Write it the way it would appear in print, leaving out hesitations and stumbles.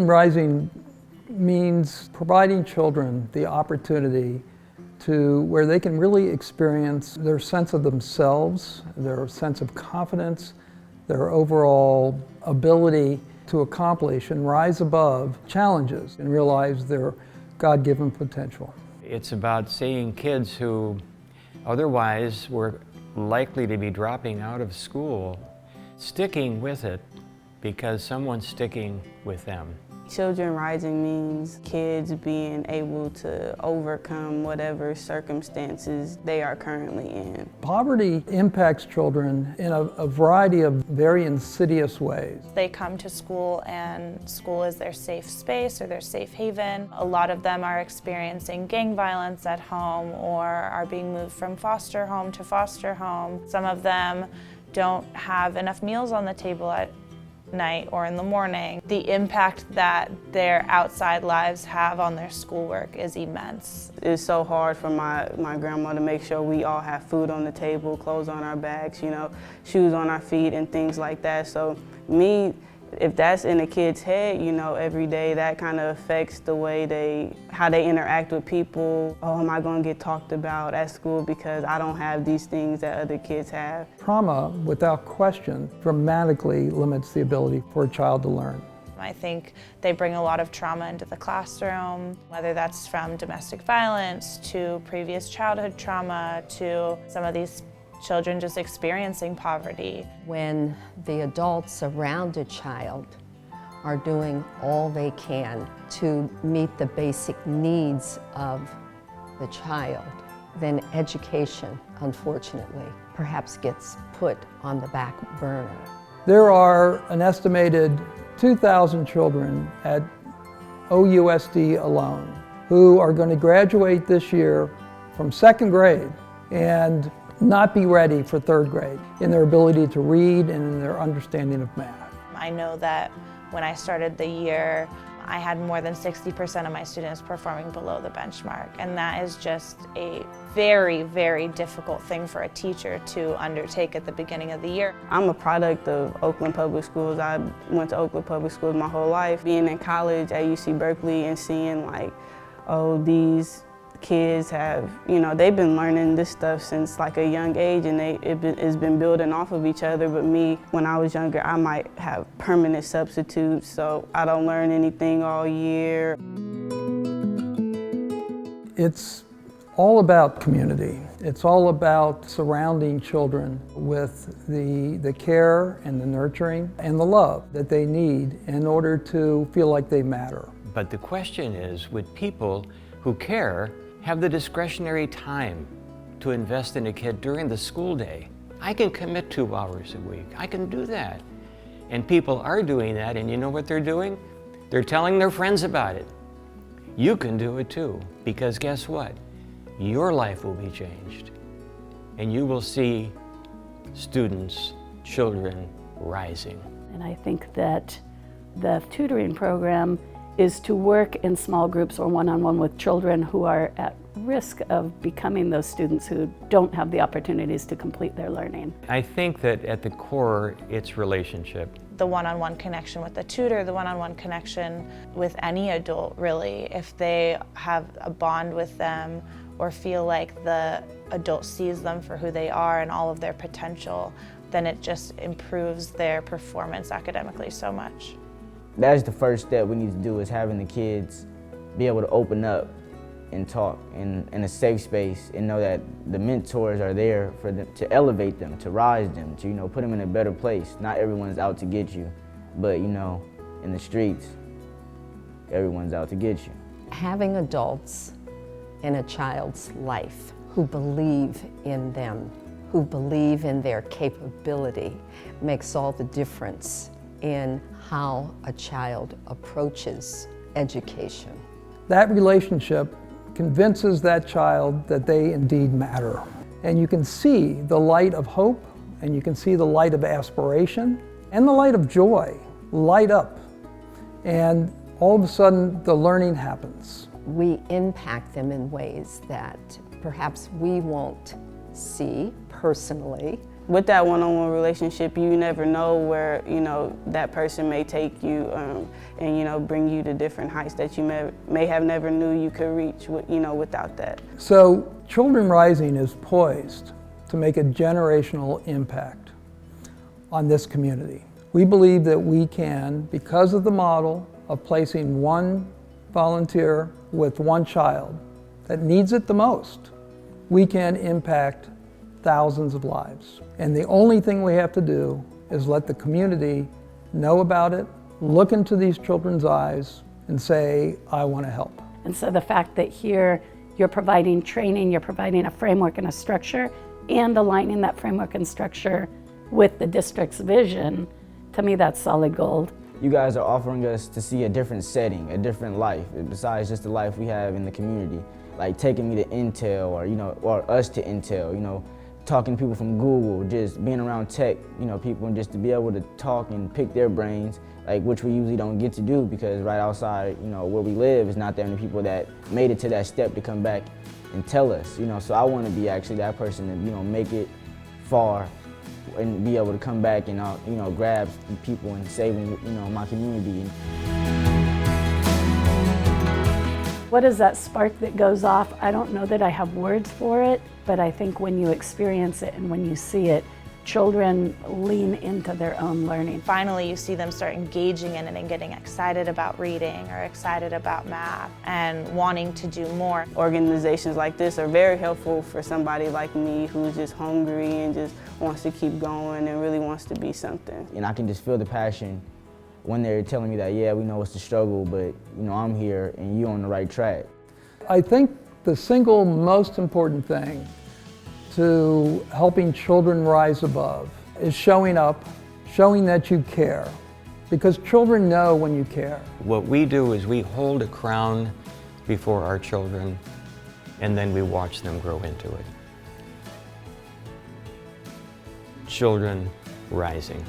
Children Rising means providing children the opportunity to where they can really experience their sense of themselves, their sense of confidence, their overall ability to accomplish and rise above challenges and realize their God-given potential. It's about seeing kids who otherwise were likely to be dropping out of school, sticking with it because someone's sticking with them. Children Rising means kids being able to overcome whatever circumstances they are currently in. Poverty impacts children in a variety of very insidious ways. They come to school and school is their safe space or their safe haven. A lot of them are experiencing gang violence at home or are being moved from foster home to foster home. Some of them don't have enough meals on the table at night or in the morning. The impact that their outside lives have on their schoolwork is immense. It's so hard for my grandma to make sure we all have food on the table, clothes on our backs, shoes on our feet and things like that. So if that's in a kid's head, every day, that kind of affects the way how they interact with people. Oh, am I going to get talked about at school because I don't have these things that other kids have? Trauma, without question, dramatically limits the ability for a child to learn. I think they bring a lot of trauma into the classroom, whether that's from domestic violence to previous childhood trauma to some of these children just experiencing poverty. When the adults around a child are doing all they can to meet the basic needs of the child, then education, unfortunately, perhaps gets put on the back burner. There are an estimated 2,000 children at OUSD alone who are going to graduate this year from second grade and not be ready for third grade in their ability to read and in their understanding of math. I know that when I started the year, I had more than 60% of my students performing below the benchmark, and that is just a very, very difficult thing for a teacher to undertake at the beginning of the year. I'm a product of Oakland Public Schools. I went to Oakland Public Schools my whole life. Being in college at UC Berkeley and seeing these kids have, they've been learning this stuff since a young age, and it's been building off of each other. But me, when I was younger, I might have permanent substitutes, so I don't learn anything all year. It's all about community. It's all about surrounding children with the care and the nurturing and the love that they need in order to feel like they matter. But the question is, would people who care have the discretionary time to invest in a kid during the school day? I can commit 2 hours a week. I can do that. And people are doing that, and you know what they're doing? They're telling their friends about it. You can do it too, because guess what? Your life will be changed, and you will see students, children rising. And I think that the tutoring program is to work in small groups or one-on-one with children who are at risk of becoming those students who don't have the opportunities to complete their learning. I think that at the core, it's relationship. The one-on-one connection with the tutor, the one-on-one connection with any adult, really. If they have a bond with them or feel like the adult sees them for who they are and all of their potential, then it just improves their performance academically so much. That's the first step we need to do, is having the kids be able to open up and talk in a safe space and know that the mentors are there for them to elevate them, to rise them, to put them in a better place. Not everyone's out to get you, but in the streets, everyone's out to get you. Having adults in a child's life who believe in them, who believe in their capability, makes all the difference in how a child approaches education. That relationship convinces that child that they indeed matter. And you can see the light of hope, and you can see the light of aspiration, and the light of joy light up. And all of a sudden, the learning happens. We impact them in ways that perhaps we won't see personally, with that one-on-one relationship, you never know where, that person may take you and, bring you to different heights that you may have never knew you could reach, without that. So Children Rising is poised to make a generational impact on this community. We believe that we can, because of the model of placing one volunteer with one child that needs it the most, we can impact thousands of lives. And the only thing we have to do is let the community know about it, look into these children's eyes, and say, I want to help. And so the fact that here you're providing training, you're providing a framework and a structure, and aligning that framework and structure with the district's vision, to me that's solid gold. You guys are offering us to see a different setting, a different life, besides just the life we have in the community. Like taking me to Intel or us to Intel, talking to people from Google, just being around tech, people, and just to be able to talk and pick their brains, like which we usually don't get to do because right outside, where we live is not that many people that made it to that step to come back and tell us, So I want to be actually that person to, make it far and be able to come back and, grab people and save them, my community. What is that spark that goes off? I don't know that I have words for it, but I think when you experience it and when you see it, children lean into their own learning. Finally, you see them start engaging in it and getting excited about reading or excited about math and wanting to do more. Organizations like this are very helpful for somebody like me who's just hungry and just wants to keep going and really wants to be something. And I can just feel the passion when they're telling me that, yeah, we know it's a struggle, but I'm here and you're on the right track. I think the single most important thing to helping children rise above is showing up, showing that you care, because children know when you care. What we do is we hold a crown before our children and then we watch them grow into it. Children Rising.